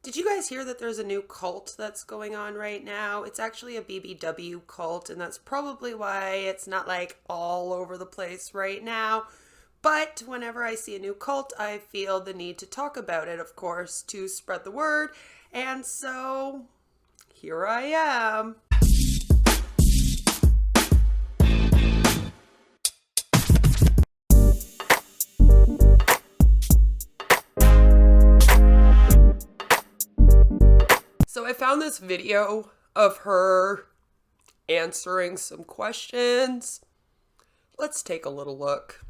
Did you guys hear that there's a new cult that's going on right now? It's actually a BBW cult, and that's probably why it's not like all over the place right now. But whenever I see a new cult, I feel the need to talk about it, of course, to spread the word. And so here I am. So I found this video of her answering some questions. Let's take a little look.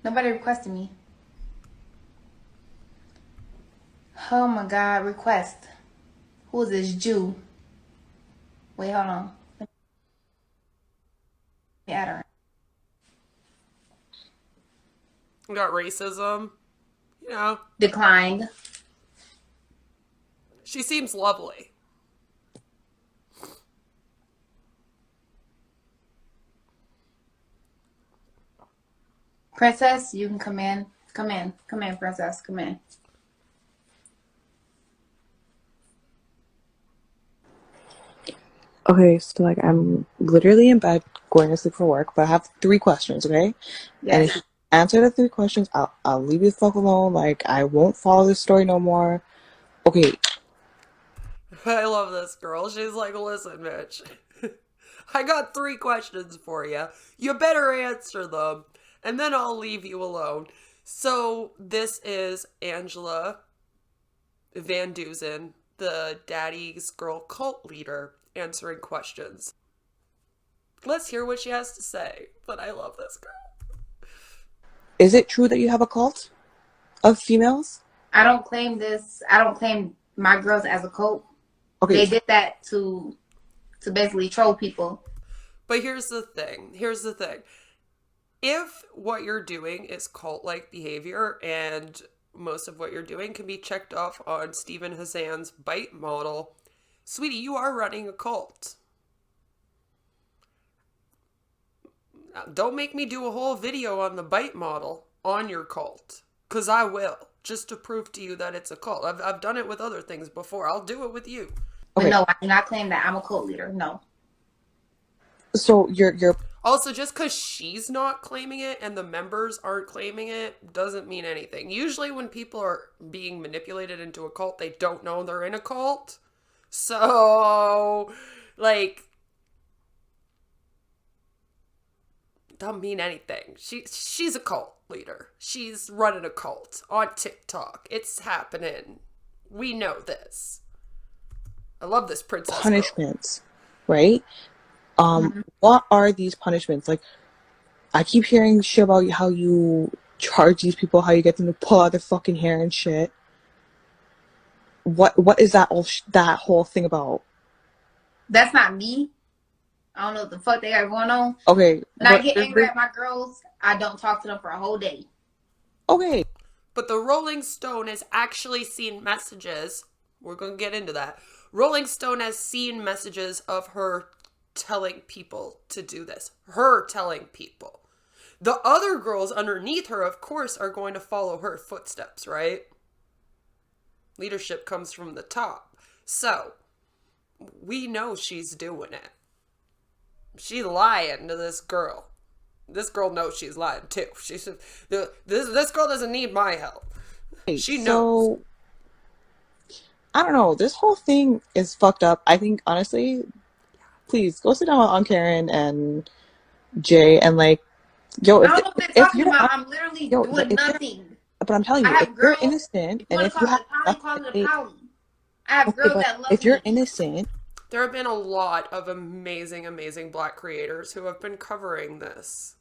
Nobody requested me. Oh my God, request. Who is this Jew? Wait, hold on. Let me add her. Got racism. You know, Declined. she seems lovely. Princess, you can come in. Come in. Come in, princess. Come in. Okay, so like I'm literally in bed going to sleep for work, but I have 3 questions, okay? And if Yes. you answer the 3 questions, I'll leave you the fuck alone. Like I won't follow this story no more. Okay, I love this girl. She's like, listen, bitch. I got 3 questions for you. You better answer them, and then I'll leave you alone. So this is Angela Vandusen, the Daddy's Girl cult leader, answering questions. Let's hear what she has to say. But I love this girl. is it true that you have a cult of females? I don't claim this. I don't claim my girls as a cult. Okay, They did that to basically troll people. But here's the thing. If what you're doing is cult-like behavior, and most of what you're doing can be checked off on Stephen Hassan's bite model, sweetie, you are running a cult. Now, don't make me do a whole video on the bite model on your cult, because I will, just to prove to you that it's a cult. I've done it with other things before. I'll do it with you. But okay. no, I do not claim that I'm a cult leader. No. So you're Also, just because she's not claiming it and the members aren't claiming it doesn't mean anything. Usually when people are being manipulated into a cult, they don't know they're in a cult. So, like, don't mean anything. She's a cult leader. She's running a cult on TikTok. It's happening. We know this. I love this princess girl. punishments, right? What are these punishments? Like I keep hearing shit about how you charge these people, how you get them to pull out their fucking hair and shit. What is that that whole thing about? That's not me. I don't know what the fuck they got going on. Okay, When I get angry at my girls, I don't talk to them for a whole day. okay, But the Rolling Stone has actually seen messages. We're going to get into that. Rolling Stone has seen messages of her telling people to do this. Her telling people. The other girls underneath her, of course, are going to follow her footsteps, right? Leadership comes from the top. So, we know she's doing it. She's lying to this girl. This girl knows she's lying too. She said, "This girl doesn't need my help." She knows. So I don't know. This whole thing is fucked up. I think honestly, please go sit down with Karen and Jay and like, yo, I don't know what they're talking you're about. I'm literally doing nothing. but I'm telling I you, if have you're girls. innocent If you and want if to you call have it a poly, call it a poly. I have okay, girls but that love if you're me. innocent, There have been a lot of amazing, amazing Black creators who have been covering this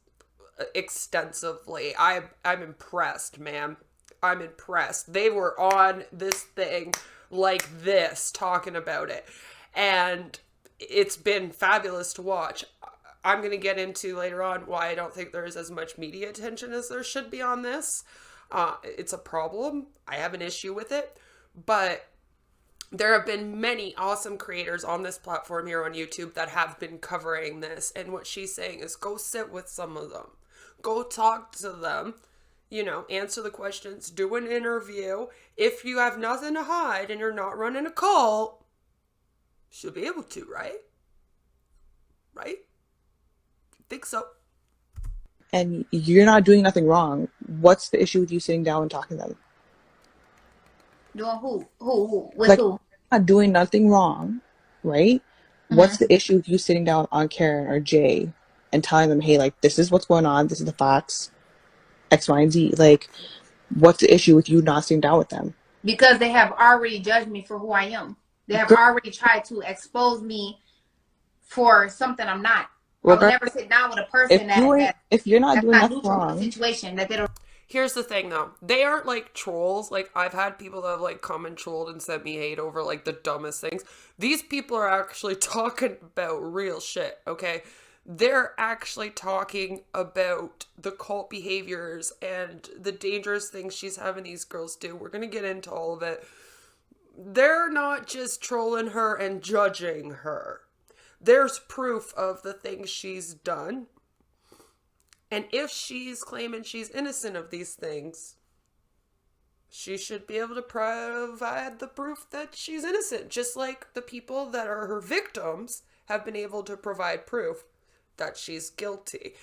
extensively. I'm impressed, man. I'm impressed. They were on this thing like this, talking about it. And it's been fabulous to watch. I'm going to get into later on why I don't think there's as much media attention as there should be on this. It's a problem. I have an issue with it. But there have been many awesome creators on this platform here on YouTube that have been covering this. And what she's saying is go sit with some of them. Go talk to them. You know, answer the questions, do an interview. If you have nothing to hide and you're not running a cult, she'll be able to, right? Right? Think so. And you're not doing nothing wrong. What's the issue with you sitting down and talking to them? Doing who? With Like, who? not doing nothing wrong, right? What's the issue with you sitting down on Karen or Jay and telling them, hey, like, this is what's going on, this is the facts, X, Y, and Z? Like, what's the issue with you not sitting down with them? Because they have already judged me for who I am. They have already tried to expose me for something I'm not. I would never sit down with a person if you're not that's doing not nothing neutral wrong, to the situation, that they don't. Here's the thing though. They aren't like trolls. Like I've had people that have like come and trolled and sent me hate over like the dumbest things. These people are actually talking about real shit, okay? They're actually talking about the cult behaviors and the dangerous things she's having these girls do. We're gonna get into all of it. They're not just trolling her and judging her. There's proof of the things she's done. And if she's claiming she's innocent of these things, she should be able to provide the proof that she's innocent, just like the people that are her victims have been able to provide proof that she's guilty.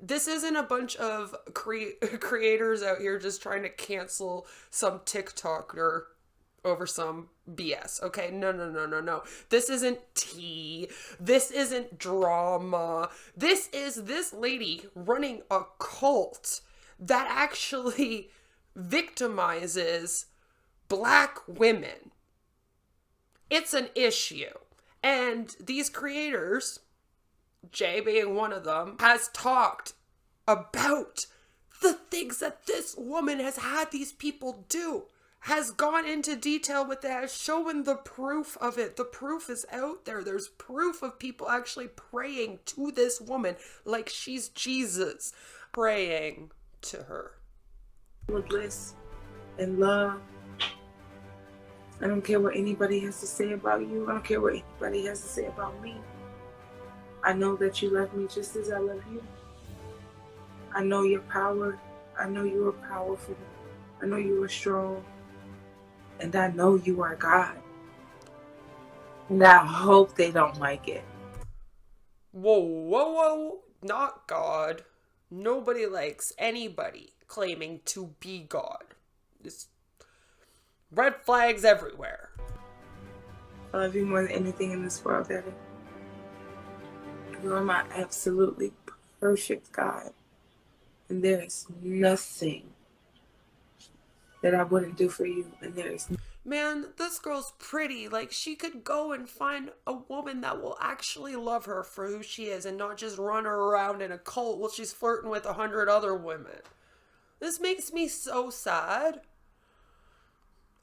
This isn't a bunch of creators out here just trying to cancel some TikToker over some BS, okay? No. This isn't tea. This isn't drama. This is this lady running a cult that actually victimizes black women. It's an issue. And these creators, Jay being one of them, has talked about the things that this woman has had these people do. Has gone into detail with that, has shown the proof of it. The proof is out there. There's proof of people actually praying to this woman like she's Jesus, praying to her. With bliss and love. I don't care what anybody has to say about you. I don't care what anybody has to say about me. I know that you love me just as I love you. I know your power. I know you are powerful. I know you are strong. And I know you are God. And I hope they don't like it. Whoa. Not God. Nobody likes anybody claiming to be God. It's red flags everywhere. I love you more than anything in this world, Daddy. You are my absolutely perfect God. And there is nothing that I wouldn't do for you. And there is... Man, this girl's pretty. Like, she could go and find a woman that will actually love her for who she is and not just run her around in a cult while she's flirting with 100 other women. This makes me so sad.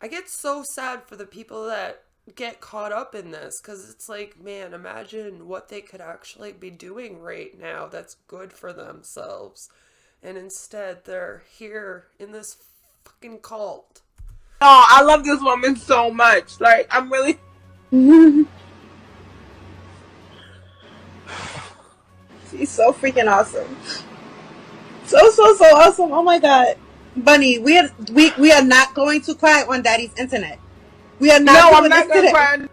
I get so sad for the people that get caught up in this because it's like, man, imagine what they could actually be doing right now that's good for themselves. And instead, they're here in this fucking cult. Oh, I love this woman so much. Like, I'm really... She's so freaking awesome. So awesome. Oh my God. Bunny, we are not going to cry on Daddy's internet. We are not I'm not going to cry.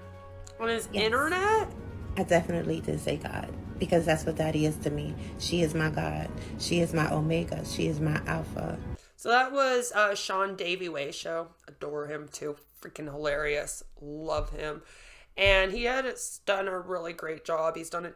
On his internet? I definitely did say God, because that's what Daddy is to me. She is my God. She is my Omega. She is my Alpha. So that was SeanDavieWay Show. Adore him too. Freaking hilarious. Love him. And he had done a really great job. He's done a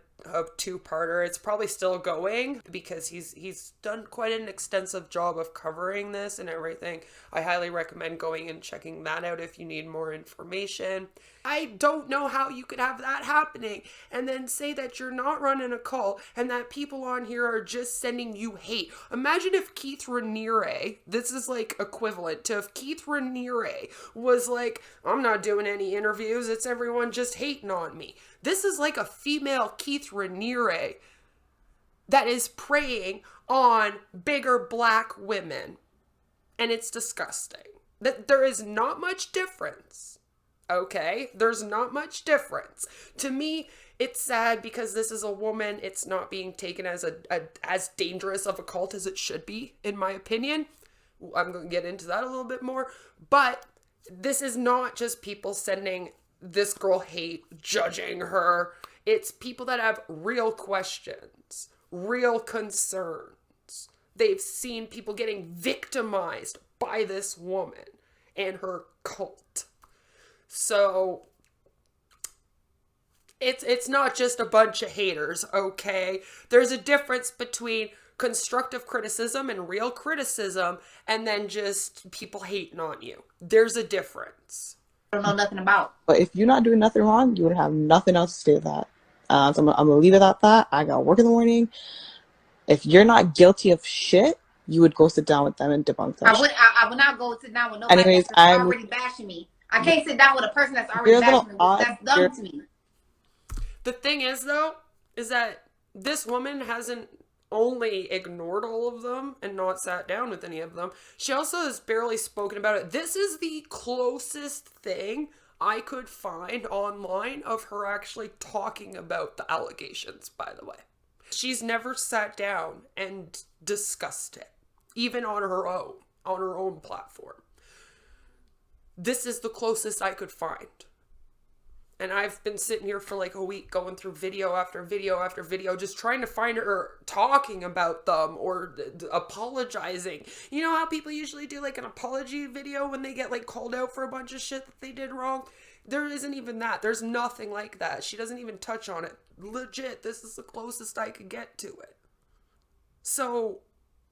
two-parter. It's probably still going because he's done quite an extensive job of covering this and everything. I highly recommend going and checking that out if you need more information. I don't know how you could have that happening and then say that you're not running a cult and that people on here are just sending you hate. Imagine if Keith Raniere, this is like equivalent to if Keith Raniere was like, I'm not doing any interviews, it's everyone just hating on me. This is like a female Keith Raniere that is preying on bigger black women. And it's disgusting. That there is not much difference. Okay? There's not much difference. To me, it's sad because this is a woman. It's not being taken as as dangerous of a cult as it should be, in my opinion. I'm going to get into that a little bit more. But this is not just people sending this girl hate, judging her. It's people that have real questions, real concerns. They've seen people getting victimized by this woman and her cult. So it's not just a bunch of haters, okay? There's a difference between constructive criticism and real criticism, and then just people hating on you. There's a difference. I don't know nothing about. But if you're not doing nothing wrong, you would have nothing else to say to that. So I'm gonna leave it at that. I got work in the morning. If you're not guilty of shit, you would go sit down with them and debunk that. I would not go sit down with nobody Anyways, that's already bashing me. I can't sit down with a person that's already bashing me. That's dumb to me. The thing is, though, is that this woman hasn't only ignored all of them and not sat down with any of them. She also has barely spoken about it. This is the closest thing I could find online of her actually talking about the allegations, by the way. She's never sat down and discussed it, even on her own platform. This is the closest I could find. And I've been sitting here for like a week going through video after video after video, just trying to find her talking about them or apologizing. You know how people usually do like an apology video when they get like called out for a bunch of shit that they did wrong? There isn't even that. There's nothing like that. She doesn't even touch on it. Legit, this is the closest I could get to it. So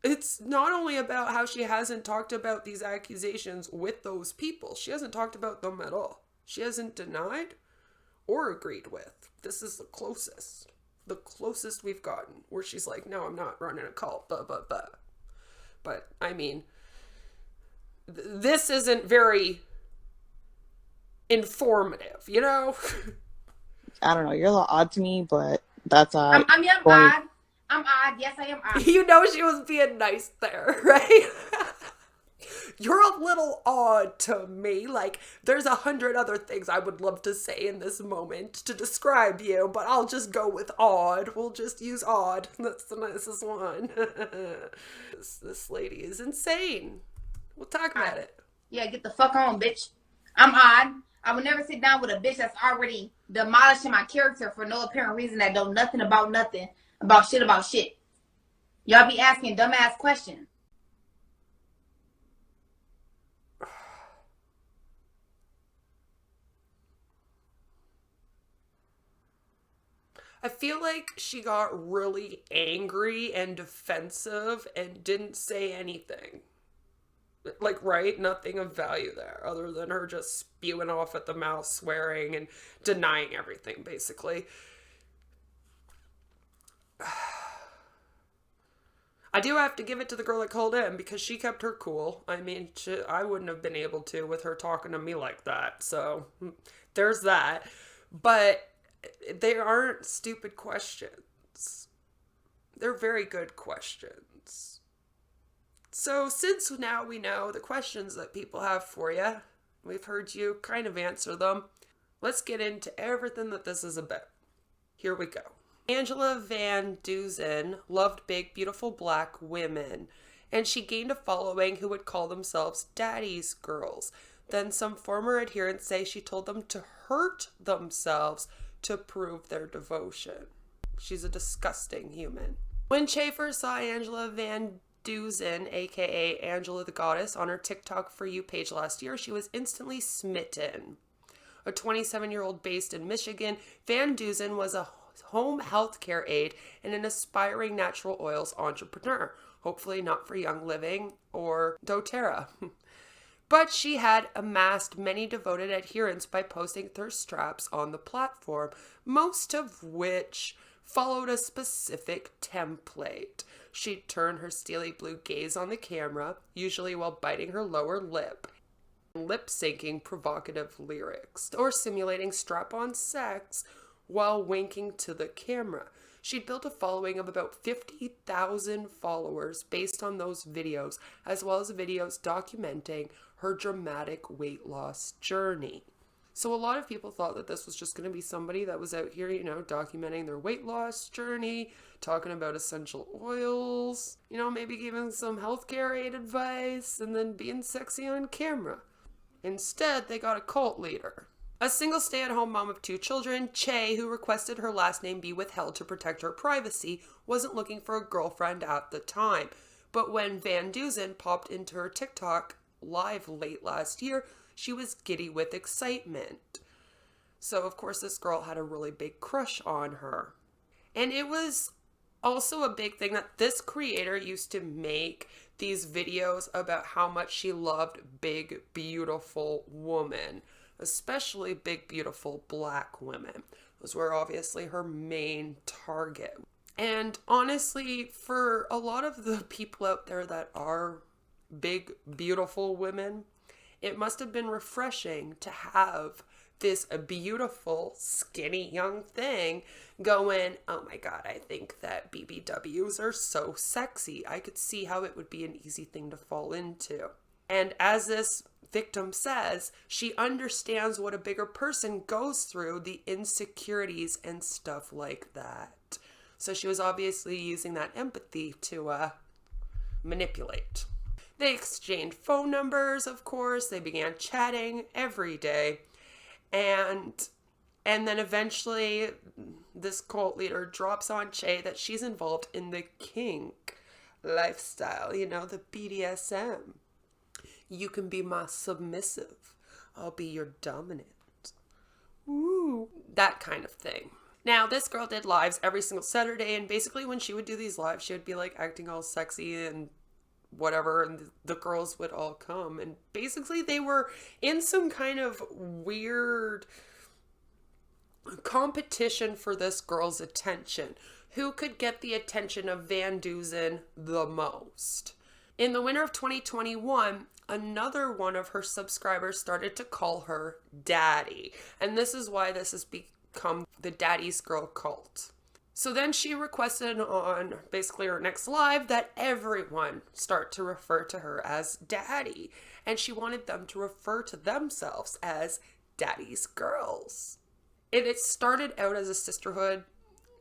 it's not only about how she hasn't talked about these accusations with those people. She hasn't talked about them at all. She hasn't denied or agreed with. This is the closest we've gotten, where she's like, no, I'm not running a cult, blah, blah, blah. But, I mean, this isn't very informative, you know? I don't know, you're a little odd to me, but that's odd. I'm odd. I'm odd. Yes, I am odd. You know she was being nice there, right? You're a little odd to me. Like, there's 100 other things I would love to say in this moment to describe you, but I'll just go with odd. We'll just use odd. That's the nicest one. This lady is insane. We'll talk about it. Yeah, get the fuck on, bitch. I'm odd. I would never sit down with a bitch that's already demolishing my character for no apparent reason that know nothing, about shit. Y'all be asking dumbass questions. I feel like she got really angry and defensive and didn't say anything. Like, right? Nothing of value there other than her just spewing off at the mouth, swearing and denying everything, basically. I do have to give it to the girl that called in because she kept her cool. I mean, I wouldn't have been able to with her talking to me like that. So there's that. But they aren't stupid questions. They're very good questions. So since now we know the questions that people have for you, we've heard you kind of answer them, let's get into everything that this is about. Here we go. Angela Vandusen loved big, beautiful black women, and she gained a following who would call themselves daddy's girls. Then some former adherents say she told them to hurt themselves to prove their devotion. She's a disgusting human. When Schaefer saw Angela Vandusen, aka Angela the Goddess, on her TikTok For You page last year, she was instantly smitten. A 27-year-old based in Michigan, Vandusen was a home healthcare aide and an aspiring natural oils entrepreneur. Hopefully not for Young Living or doTERRA. But she had amassed many devoted adherents by posting thirst traps on the platform, most of which followed a specific template. She'd turn her steely blue gaze on the camera, usually while biting her lower lip, lip-syncing provocative lyrics, or simulating strap-on sex while winking to the camera. She'd built a following of about 50,000 followers based on those videos, as well as videos documenting her dramatic weight loss journey. So a lot of people thought that this was just going to be somebody that was out here, you know, documenting their weight loss journey, talking about essential oils, you know, maybe giving some healthcare aid advice, and then being sexy on camera. Instead, they got a cult leader. A single stay-at-home mom of 2 children, Che, who requested her last name be withheld to protect her privacy, wasn't looking for a girlfriend at the time. But when Vandusen popped into her TikTok live late last year, she was giddy with excitement. So, of course, this girl had a really big crush on her. And it was also a big thing that this creator used to make these videos about how much she loved big, beautiful women, especially big, beautiful black women. Those were obviously her main target. And honestly, for a lot of the people out there that are big, beautiful women, it must have been refreshing to have this beautiful, skinny young thing going, oh my God, I think that BBWs are so sexy. I could see how it would be an easy thing to fall into. And as this victim says, she understands what a bigger person goes through, the insecurities and stuff like that. So she was obviously using that empathy to manipulate. They exchanged phone numbers, of course. They began chatting every day. And then eventually this cult leader drops on Che that she's involved in the kink lifestyle, you know, the BDSM. You can be my submissive. I'll be your dominant. Ooh, that kind of thing. Now, this girl did lives every single Saturday, and basically when she would do these lives, she would be like acting all sexy and whatever, and the girls would all come, and basically they were in some kind of weird competition for this girl's attention. Who could get the attention of Vandusen the most? In the winter of 2021, another one of her subscribers started to call her Daddy, and this is why this has become the Daddy's Girl cult. So then she requested on basically her next live that everyone start to refer to her as Daddy. And she wanted them to refer to themselves as Daddy's Girls. It started out as a sisterhood,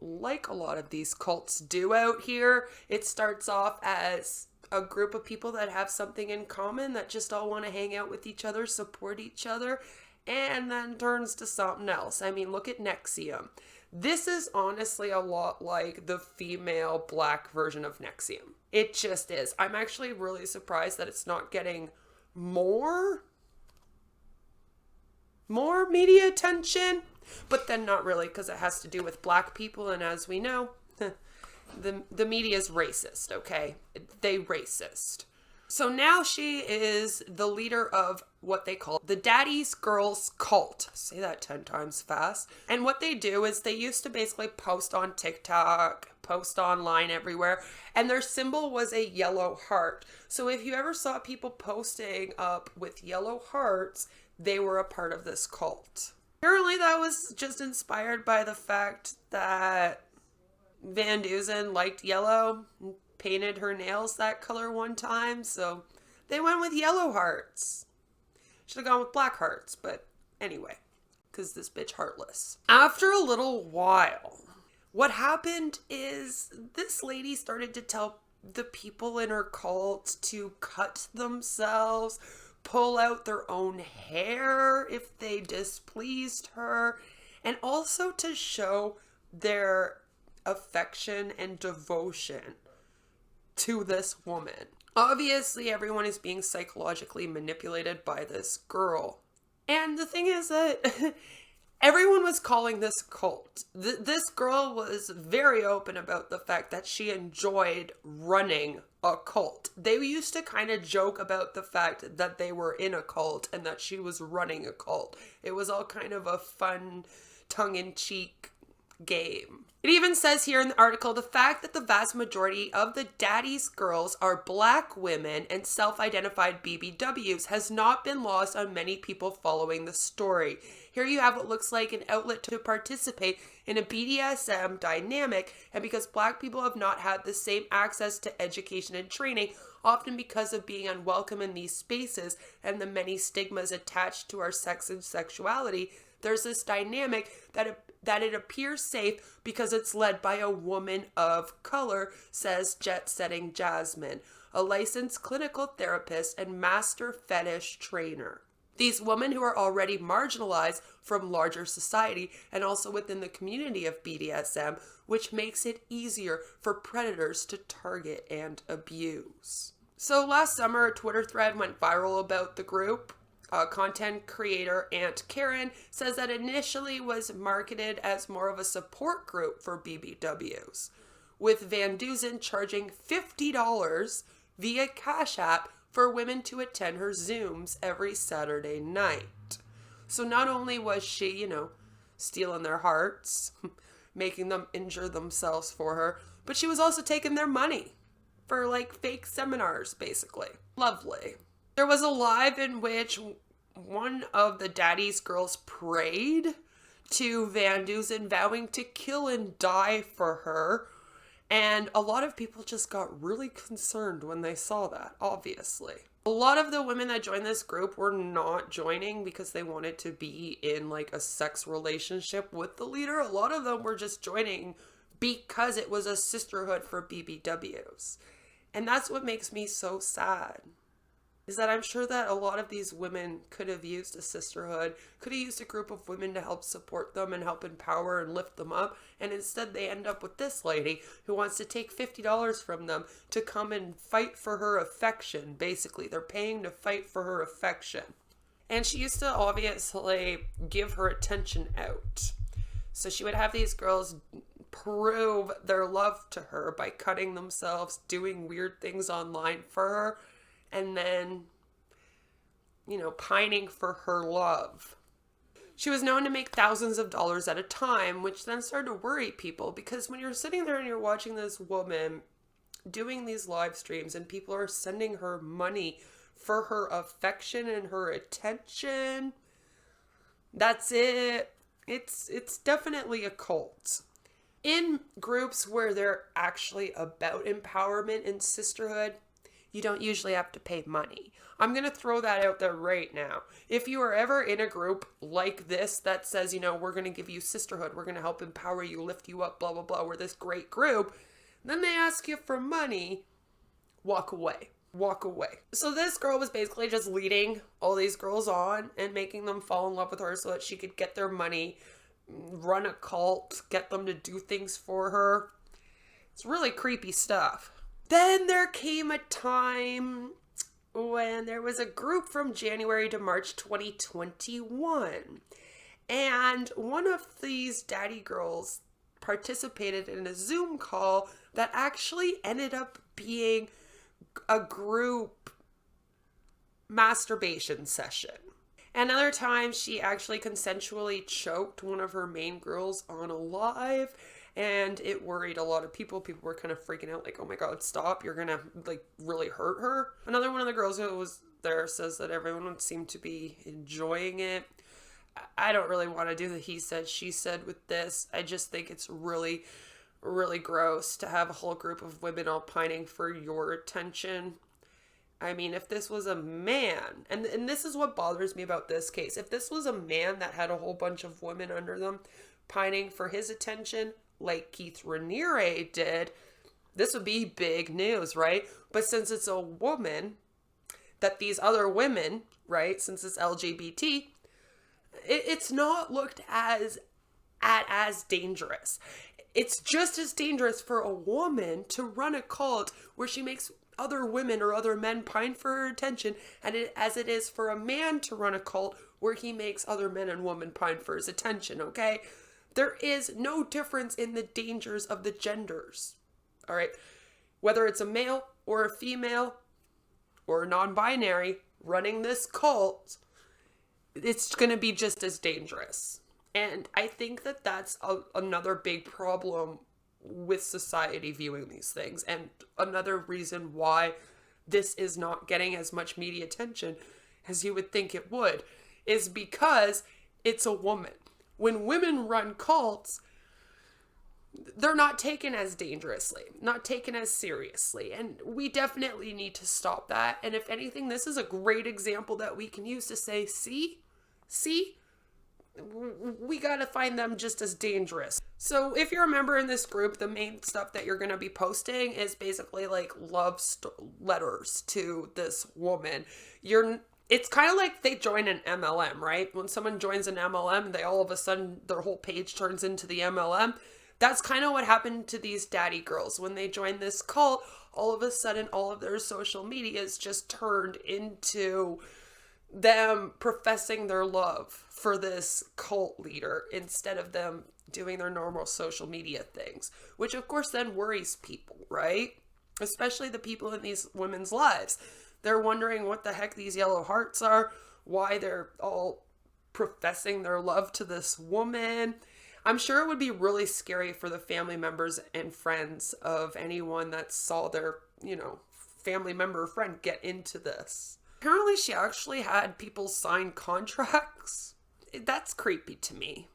like a lot of these cults do out here. It starts off as a group of people that have something in common, that just all want to hang out with each other, support each other, and then turns to something else. I mean, look at NXIVM. This is honestly a lot like the female black version of NXIVM. It just is. I'm actually really surprised that it's not getting more media attention, but then not really, because it has to do with black people, and as we know, the media is racist, okay? They racist. So now she is the leader of what they call the Daddy's Girls cult. Say that 10 times fast. And what they do is they used to basically post on TikTok, post online everywhere, and their symbol was a yellow heart. So if you ever saw people posting up with yellow hearts, they were a part of this cult. Apparently that was just inspired by the fact that Vandusen liked yellow and painted her nails that color one time, so they went with yellow hearts. Should have gone with black hearts, but anyway, because this bitch heartless. After a little while, what happened is this lady started to tell the people in her cult to cut themselves, pull out their own hair if they displeased her, and also to show their affection and devotion to this woman. Obviously, everyone is being psychologically manipulated by this girl. And the thing is that everyone was calling this cult. This girl was very open about the fact that she enjoyed running a cult. They used to kind of joke about the fact that they were in a cult and that she was running a cult. It was all kind of a fun, tongue-in-cheek game. It even says here in the article, the fact that the vast majority of the Daddy's Girls are black women and self-identified BBWs has not been lost on many people following the story. Here you have what looks like an outlet to participate in a BDSM dynamic, and because black people have not had the same access to education and training, often because of being unwelcome in these spaces and the many stigmas attached to our sex and sexuality. There's this dynamic that it appears safe because it's led by a woman of color, says Jet Setting Jasmine, a licensed clinical therapist and master fetish trainer. These women who are already marginalized from larger society and also within the community of BDSM, which makes it easier for predators to target and abuse. So last summer, a Twitter thread went viral about the group. Content creator Aunt Karen says that initially was marketed as more of a support group for BBWs, with Vandusen charging $50 via Cash App for women to attend her Zooms every Saturday night. So not only was she, stealing their hearts, making them injure themselves for her, but she was also taking their money for fake seminars, basically. Lovely. There was a live in which one of the daddy's girls prayed to Vandusen, vowing to kill and die for her. And a lot of people just got really concerned when they saw that, obviously. A lot of the women that joined this group were not joining because they wanted to be in a sex relationship with the leader. A lot of them were just joining because it was a sisterhood for BBWs. And that's what makes me so sad, is that I'm sure that a lot of these women could have used a sisterhood, could have used a group of women to help support them and help empower and lift them up. And instead they end up with this lady who wants to take $50 from them to come and fight for her affection. Basically, they're paying to fight for her affection. And she used to obviously give her attention out. So she would have these girls prove their love to her by cutting themselves, doing weird things online for her, and then, pining for her love. She was known to make thousands of dollars at a time, which then started to worry people, because when you're sitting there and you're watching this woman doing these live streams and people are sending her money for her affection and her attention, that's it. It's definitely a cult. In groups where they're actually about empowerment and sisterhood, you don't usually have to pay money. I'm going to throw that out there right now. If you are ever in a group like this that says, we're going to give you sisterhood, we're going to help empower you, lift you up, blah, blah, blah, we're this great group, then they ask you for money, walk away. Walk away. So this girl was basically just leading all these girls on and making them fall in love with her so that she could get their money, run a cult, get them to do things for her. It's really creepy stuff. Then there came a time when there was a group from January to March 2021. And one of these daddy girls participated in a Zoom call that actually ended up being a group masturbation session. Another time she actually consensually choked one of her main girls on a live, and it worried a lot of people. People were kind of freaking out, oh my God, stop, you're gonna really hurt her. Another one of the girls who was there says that everyone seemed to be enjoying it. I don't really want to do the he said, she said with this. I just think it's really, really gross to have a whole group of women all pining for your attention. I mean, if this was a man, and this is what bothers me about this case, if this was a man that had a whole bunch of women under them pining for his attention, like Keith Raniere did, this would be big news, right? But since it's a woman, that these other women, right, since it's LGBT, it's not looked as dangerous. It's just as dangerous for a woman to run a cult where she makes other women or other men pine for her attention, as it is for a man to run a cult where he makes other men and women pine for his attention, okay? There is no difference in the dangers of the genders, all right? Whether it's a male or a female or a non-binary running this cult, it's going to be just as dangerous. And I think that that's another big problem with society viewing these things. And another reason why this is not getting as much media attention as you would think it would is because it's a woman. When women run cults, they're not taken as dangerously, not taken as seriously. And we definitely need to stop that. And if anything, this is a great example that we can use to say, see, we got to find them just as dangerous. So if you're a member in this group, the main stuff that you're going to be posting is basically like love letters to this woman. It's kind of like they join an MLM, right? When someone joins an MLM, they all of a sudden, their whole page turns into the MLM. That's kind of what happened to these daddy girls. When they joined this cult, all of a sudden, all of their social medias just turned into them professing their love for this cult leader instead of them doing their normal social media things, which of course then worries people, right? Especially the people in these women's lives. They're wondering what the heck these yellow hearts are, why they're all professing their love to this woman. I'm sure it would be really scary for the family members and friends of anyone that saw their, family member or friend get into this. Apparently she actually had people sign contracts. That's creepy to me.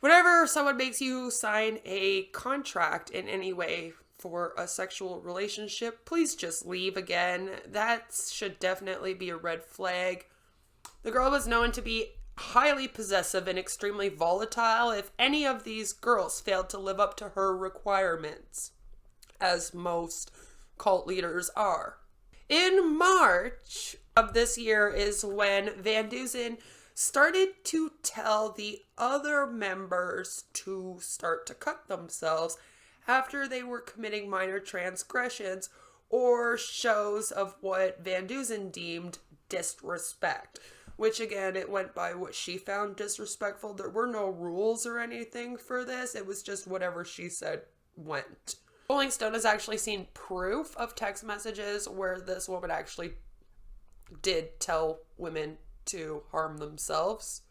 Whenever someone makes you sign a contract in any way for a sexual relationship, please just leave again. That should definitely be a red flag. The girl was known to be highly possessive and extremely volatile. If any of these girls failed to live up to her requirements, as most cult leaders are. In March of this year is when Vandusen started to tell the other members to start to cut themselves after they were committing minor transgressions or shows of what Vandusen deemed disrespect. Which again, it went by what she found disrespectful. There were no rules or anything for this. It was just whatever she said went. Rolling Stone has actually seen proof of text messages where this woman actually did tell women to harm themselves.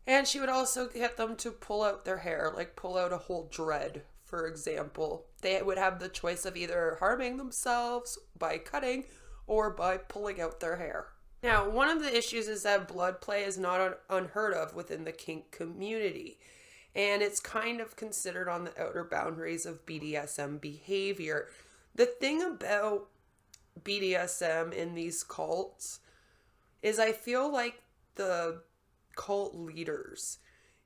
And she would also get them to pull out their hair, like pull out a whole dread, for example. They would have the choice of either harming themselves by cutting or by pulling out their hair. Now, one of the issues is that blood play is not unheard of within the kink community. And it's kind of considered on the outer boundaries of BDSM behavior. The thing about BDSM in these cults is I feel like the cult leaders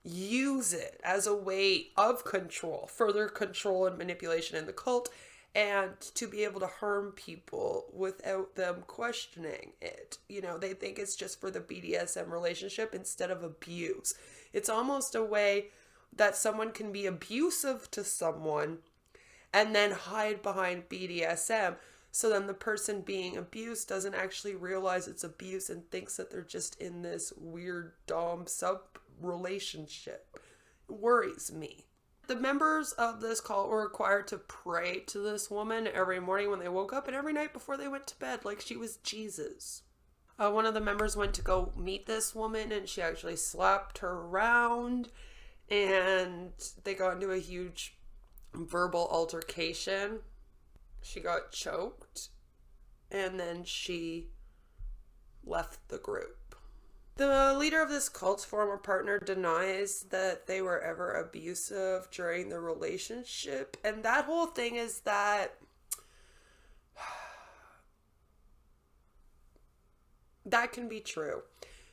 use it as a way of control, further control and manipulation in the cult, and to be able to harm people without them questioning it. They think it's just for the BDSM relationship instead of abuse. It's almost a way that someone can be abusive to someone and then hide behind BDSM. So then the person being abused doesn't actually realize it's abuse and thinks that they're just in this weird dom sub relationship. It worries me. The members of this cult were required to pray to this woman every morning when they woke up and every night before they went to bed, like she was Jesus. One of the members went to go meet this woman and she actually slapped her around and they got into a huge verbal altercation. She got choked and then she left the group. The leader of this cult's former partner denies that they were ever abusive during the relationship. And that whole thing is that that can be true.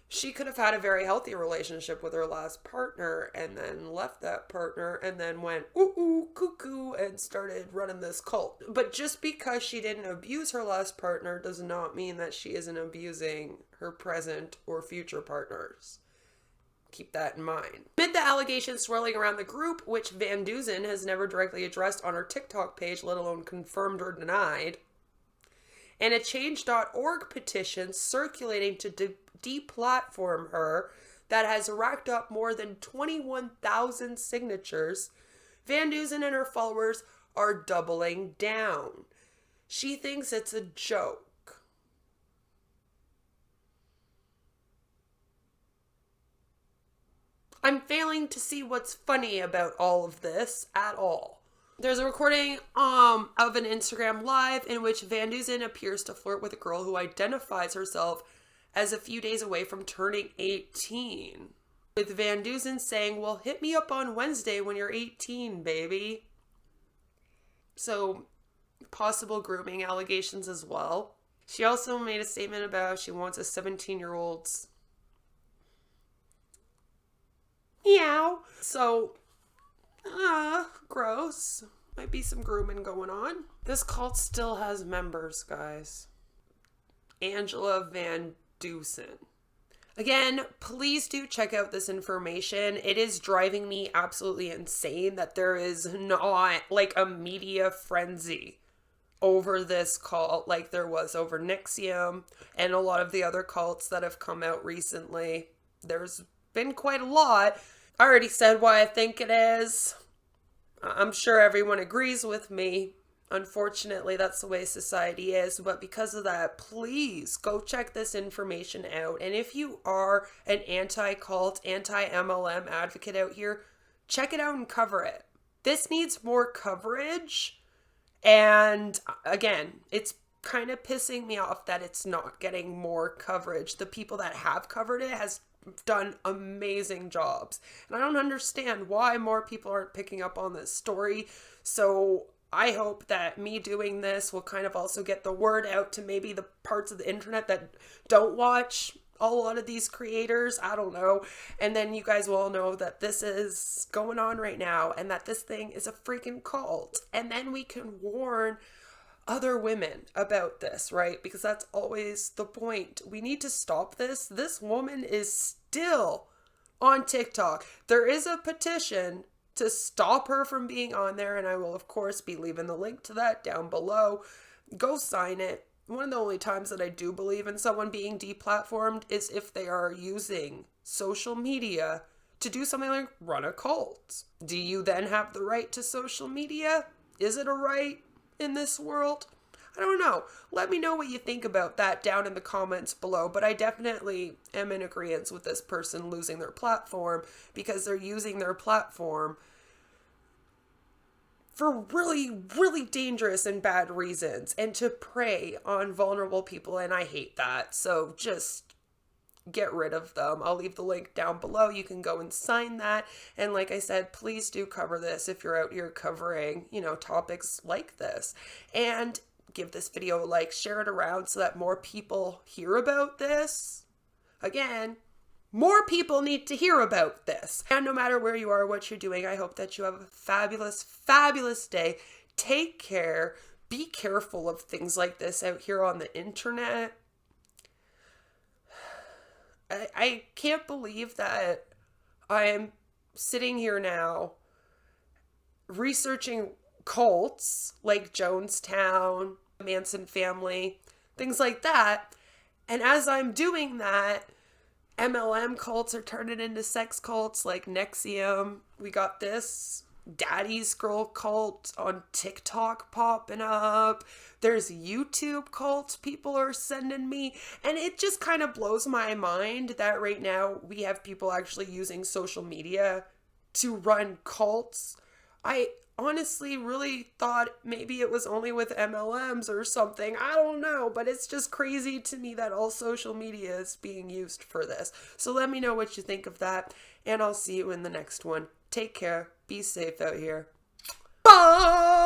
She could have had a very healthy relationship with her last partner and then left that partner and then went ooh, cuckoo and started running this cult. But just because she didn't abuse her last partner does not mean that she isn't abusing her present or future partners. Keep that in mind. Amid the allegations swirling around the group, which Vandusen has never directly addressed on her TikTok page, let alone confirmed or denied, and a Change.org petition circulating to deplatform her that has racked up more than 21,000 signatures, Vandusen and her followers are doubling down. She thinks it's a joke. I'm failing to see what's funny about all of this at all. There's a recording of an Instagram live in which Vandusen appears to flirt with a girl who identifies herself as a few days away from turning 18. With Vandusen saying, well, hit me up on Wednesday when you're 18, baby. So possible grooming allegations as well. She also made a statement about she wants a 17-year-old's meow. So, gross. Might be some grooming going on. This cult still has members, guys. Angela Vandusen. Again, please do check out this information. It is driving me absolutely insane that there is not like a media frenzy over this cult like there was over NXIVM and a lot of the other cults that have come out recently. There's been quite a lot. I already said why I think it is. I'm sure everyone agrees with me. Unfortunately, that's the way society is. But because of that, please go check this information out. And if you are an anti-cult, anti-MLM advocate out here, check it out and cover it. This needs more coverage. And again, it's kind of pissing me off that it's not getting more coverage. The people that have covered it has done amazing jobs. And I don't understand why more people aren't picking up on this story. So I hope that me doing this will kind of also get the word out to maybe the parts of the internet that don't watch a lot of these creators. I don't know. And then you guys will all know that this is going on right now and that this thing is a freaking cult. And then we can warn other women about this, right? Because that's always the point. We need to stop this. This woman is still on TikTok. There is a petition to stop her from being on there, and I will of course be leaving the link to that down below. Go sign it. One of the only times that I do believe in someone being deplatformed is if they are using social media to do something like run a cult. Do you then have the right to social media? Is it a right in this world? I don't know. Let me know what you think about that down in the comments below, but I definitely am in agreement with this person losing their platform because they're using their platform for really, really dangerous and bad reasons and to prey on vulnerable people, and I hate that. So just get rid of them. I'll leave the link down below. You can go and sign that. And like I said, please do cover this if you're out here covering, topics like this. And give this video a like, share it around so that more people hear about this. Again, more people need to hear about this. And no matter where you are, what you're doing, I hope that you have a fabulous, fabulous day. Take care. Be careful of things like this out here on the internet. I can't believe that I'm sitting here now researching cults like Jonestown, Manson family, things like that. And as I'm doing that, MLM cults are turning into sex cults like NXIVM. We got this daddy's girl cult on TikTok popping up. There's YouTube cults people are sending me. And it just kind of blows my mind that right now we have people actually using social media to run cults. I honestly really thought maybe it was only with MLMs or something. I don't know, but it's just crazy to me that all social media is being used for this. So let me know what you think of that, and I'll see you in the next one. Take care. Be safe out here. Bye!